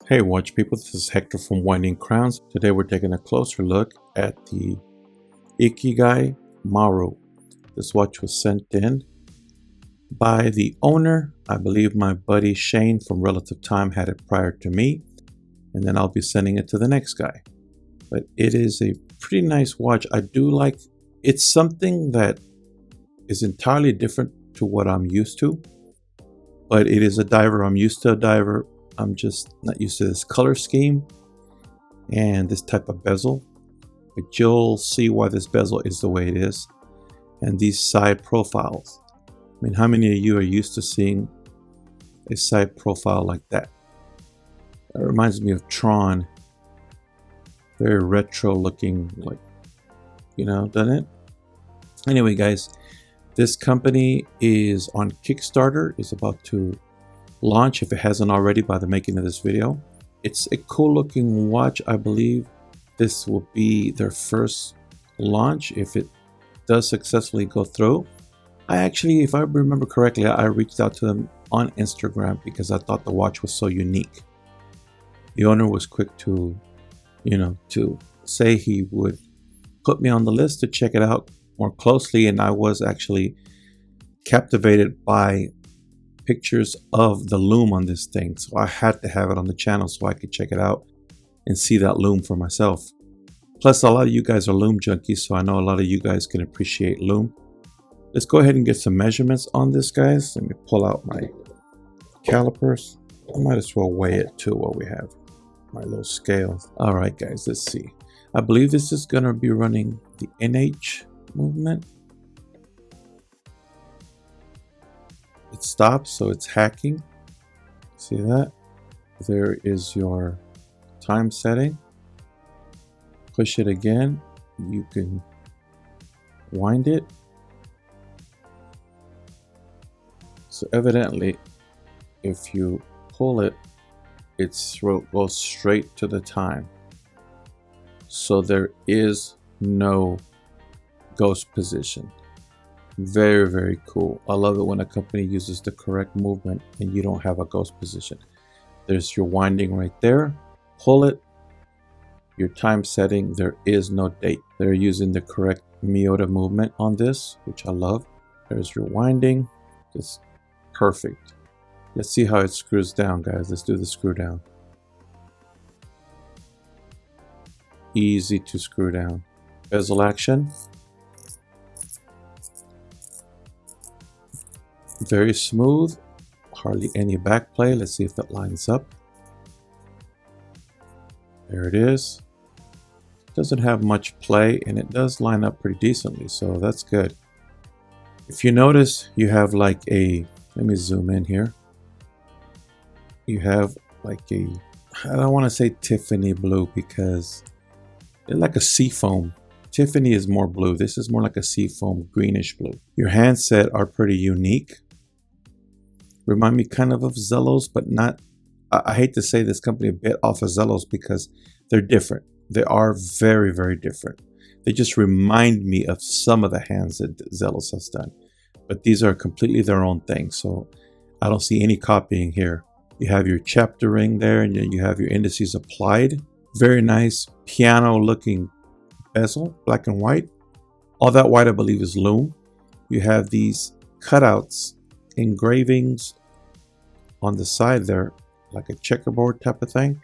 Hey watch people, this is Hector from Winding Crowns. Today we're taking a closer look at the Ikigai Maru. This watch was sent in by the owner. I believe my buddy Shane from Relative Time had it prior to me, and then I'll be sending it to the next guy. But it is a pretty nice watch. I do like it's something that is entirely different to what I'm used to, but it is a diver. I'm used to a diver. I'm just not used to this color scheme and this type of bezel, but you'll see why this bezel is the way it is. And these side profiles. I mean, how many of you are used to seeing a side profile like that? It reminds me of Tron. Very retro looking, like, you know, doesn't it? Anyway, guys, this company is on Kickstarter, is about to launch, if it hasn't already, by the making of this video. It's a cool looking watch. I believe this will be their first launch if it does successfully go through. I actually, if I remember correctly, I reached out to them on Instagram because I thought the watch was so unique. The owner was quick to, to say he would put me on the list to check it out more closely, and I was actually captivated by pictures of the Lume on this thing, so I had to have it on the channel so I could check it out and see that Lume for myself. Plus, a lot of you guys are Lume junkies, so I know a lot of you guys can appreciate Lume. Let's go ahead and get some measurements on this, guys. Let me pull out my calipers. I might as well weigh it too while we have my little scale. All right, guys, let's see. I believe this is going to be running the NH movement. It stops, so it's hacking. See that? There is your time setting. Push it again. You can wind it. So evidently, if you pull it, it goes straight to the time. So there is no ghost position. Very, very cool. I love it when a company uses the correct movement and you don't have a ghost position. There's your winding right there. Pull it. Your time setting. There is no date. They're using the correct Miyota movement on this, which I love. There's your winding. Just perfect. Let's see how it screws down, guys. Let's do the screw down. Easy to screw down. Bezel action. Very smooth, hardly any back play. Let's see if that lines up. There it is. Doesn't have much play, and it does line up pretty decently, so that's good. If you notice, you have like a, let me zoom in here. You have like a, I don't want to say Tiffany blue because it's like a seafoam. Tiffany is more blue. This is more like a seafoam greenish blue. Your handset are pretty unique. Remind me kind of Zellos, but not, I hate to say this company a bit off of Zellos because they're different. They are very, very different. They just remind me of some of the hands that Zellos has done. But these are completely their own thing, so I don't see any copying here. You have your chapter ring there, and then you have your indices applied. Very nice piano-looking bezel, black and white. All that white, I believe, is Lume. You have these cutouts, engravings on the side there, like a checkerboard type of thing.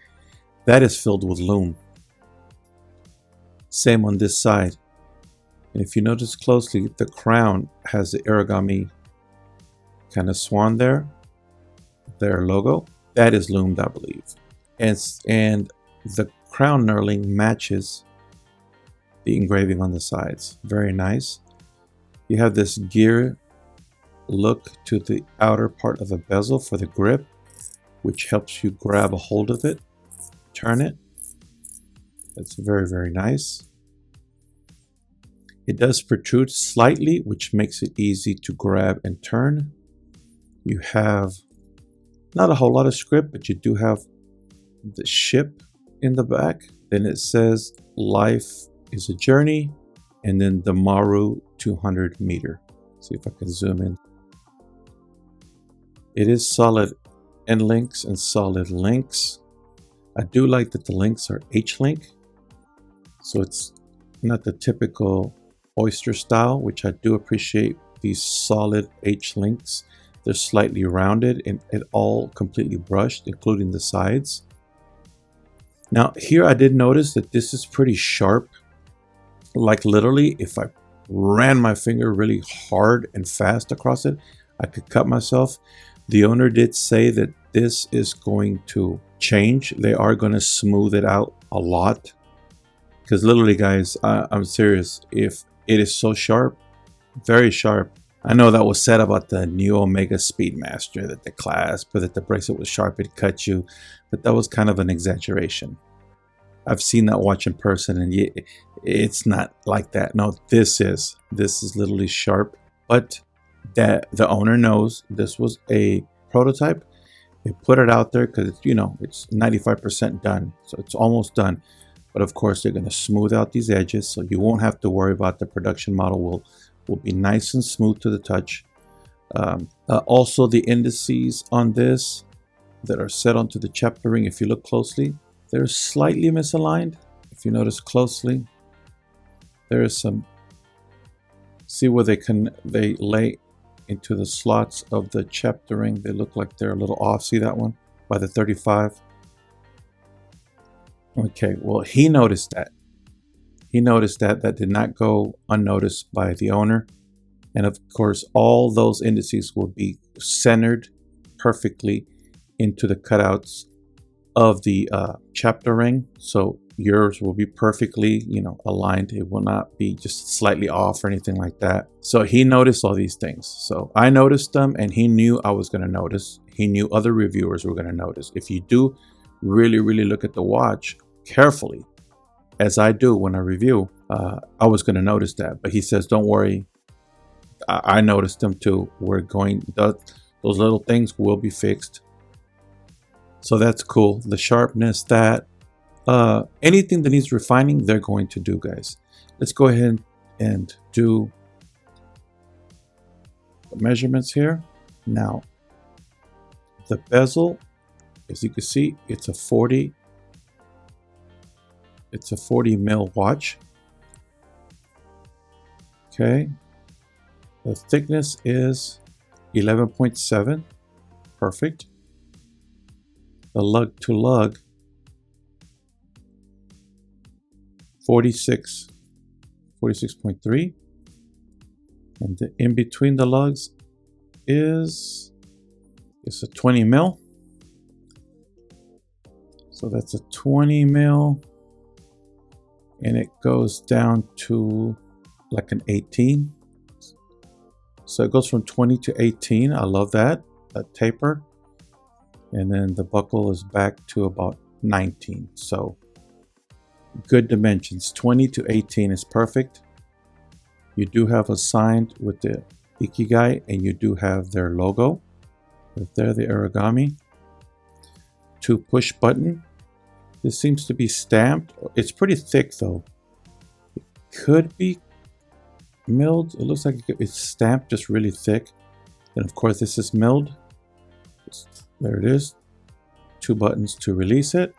That is filled with Lume. Same on this side. And if you notice closely, the crown has the origami kind of swan there, their logo. That is loomed, I believe. And the crown knurling matches the engraving on the sides. Very nice. You have this gear look to the outer part of the bezel for the grip, which helps you grab a hold of it, turn it. That's very, very nice. It does protrude slightly, which makes it easy to grab and turn. You have not a whole lot of script, but you do have the ship in the back. Then it says life is a journey, and then the Maru 200 meter. See if I can zoom in. It is solid end links and solid links. I do like that the links are H-link, so it's not the typical oyster style, which I do appreciate. These solid H-links, they're slightly rounded and it all completely brushed, including the sides. Now here I did notice that this is pretty sharp. Like literally, if I ran my finger really hard and fast across it, I could cut myself. The owner did say that this is going to change. They are going to smooth it out a lot. Because literally, guys, I'm serious. If it is so sharp, very sharp. I know that was said about the new Omega Speedmaster, that the clasp, or that the bracelet was sharp, it cut you. But that was kind of an exaggeration. I've seen that watch in person, and it's not like that. No, this is literally sharp. But that the owner knows this was a prototype. They put it out there because it's 95% done, so it's almost done. But of course, they're going to smooth out these edges, so you won't have to worry about the production model. Will be nice and smooth to the touch. Also, the indices on this that are set onto the chapter ring, if you look closely, they're slightly misaligned. If you notice closely, there is some. See where they lay into the slots of the chapter ring. They look like they're a little off. See that one by the 35. Okay, well, he noticed that. He noticed that. That did not go unnoticed by the owner. And of course, all those indices will be centered perfectly into the cutouts of the chapter ring. So yours will be perfectly, aligned. It will not be just slightly off or anything like that. So he noticed all these things. So I noticed them, and he knew I was going to notice. He knew other reviewers were going to notice. If you do really, really look at the watch carefully, as I do when I review, I was going to notice that. But he says, don't worry. I noticed them too. Those little things will be fixed. So that's cool. The sharpness, anything that needs refining, they're going to do, guys. Let's go ahead and do the measurements here. Now, the bezel, as you can see, it's a 40 mil watch. Okay. The thickness is 11.7. Perfect. The lug to lug, 46.3. And the in between the lugs it's a 20 mil. So that's a 20 mil. And it goes down to like an 18. So it goes from 20 to 18. I love that taper. And then the buckle is back to about 19. So good dimensions. 20 to 18 is perfect. You do have a sign with the Ikigai, and you do have their logo. Right there, the origami. 2 push button. This seems to be stamped. It's pretty thick though. It could be milled. It looks like it's stamped just really thick. And of course this is milled. There it is. 2 buttons to release it.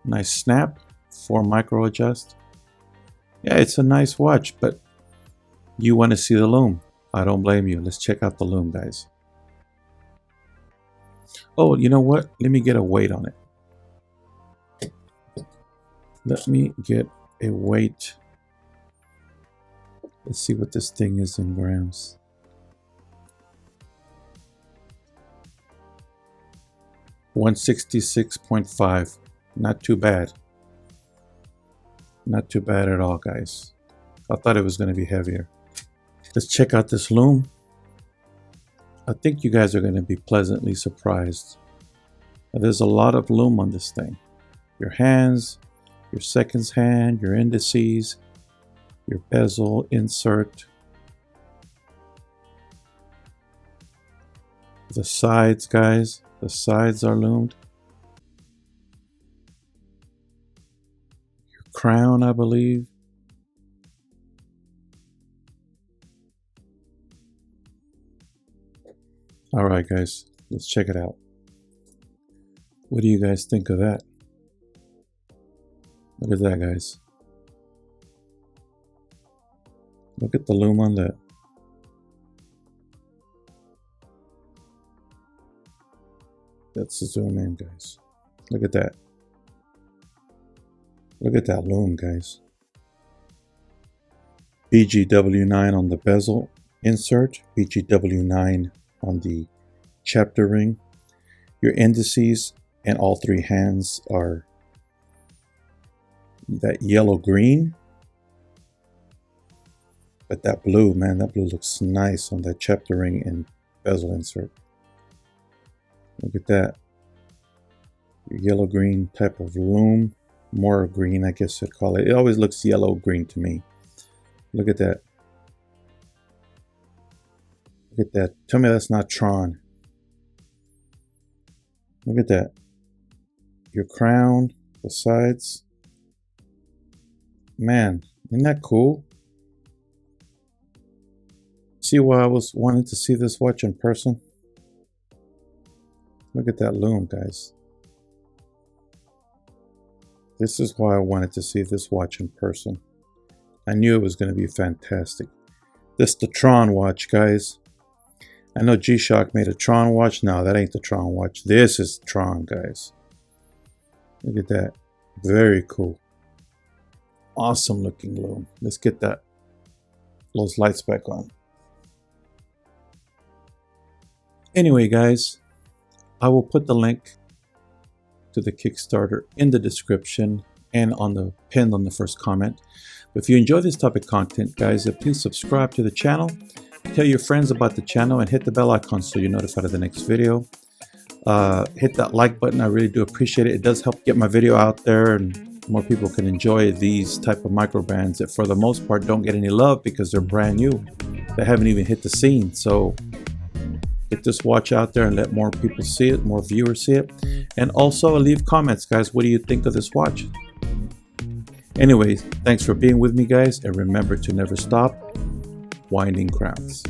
Nice snap. 4 micro adjust. Yeah, it's a nice watch, but you want to see the lume. I don't blame you. Let's check out the lume, guys. Oh, you know what? Let me get a weight on it. Let me get a weight. Let's see what this thing is in grams. 166.5. Not too bad. Not too bad at all, guys. I thought it was going to be heavier. Let's check out this lume. I think you guys are going to be pleasantly surprised. There's a lot of lume on this thing. Your hands, your seconds hand, your indices, your bezel insert, the sides, guys. The sides are lumed. Your crown, I believe. All right, guys, let's check it out. What do you guys think of that? Look at that, guys. Look at the lume on that. That's the zoom in, guys. Look at that. Look at that lume, guys. BGW9 on the bezel insert, BGW9 on the chapter ring. Your indices and all three hands are that yellow-green. But that blue, man, that blue looks nice on that chapter ring and bezel insert. Look at that. Your yellow-green type of lume. More green, I guess I'd call it. It always looks yellow-green to me. Look at that. Look at that. Tell me that's not Tron. Look at that. Your crown, the sides. Man, isn't that cool? See why I was wanting to see this watch in person? Look at that lume, guys. This is why I wanted to see this watch in person. I knew it was going to be fantastic. This is the Tron watch, guys. I know G-Shock made a Tron watch. No, that ain't the Tron watch. This is Tron, guys. Look at that. Very cool. Awesome looking lume. Let's get those lights back on. Anyway, guys, I will put the link to the Kickstarter in the description and on the pinned on the first comment. But if you enjoy this type of content, guys, please subscribe to the channel, tell your friends about the channel, and hit the bell icon so you're notified of the next video. Hit that like button. I really do appreciate it. It does help get my video out there and more people can enjoy these type of micro brands that for the most part don't get any love because they're brand new. They haven't even hit the scene. So get this watch out there and let more people see it, more viewers see it. And also leave comments, guys. What do you think of this watch? Anyways, thanks for being with me, guys. And remember to never stop winding crowns.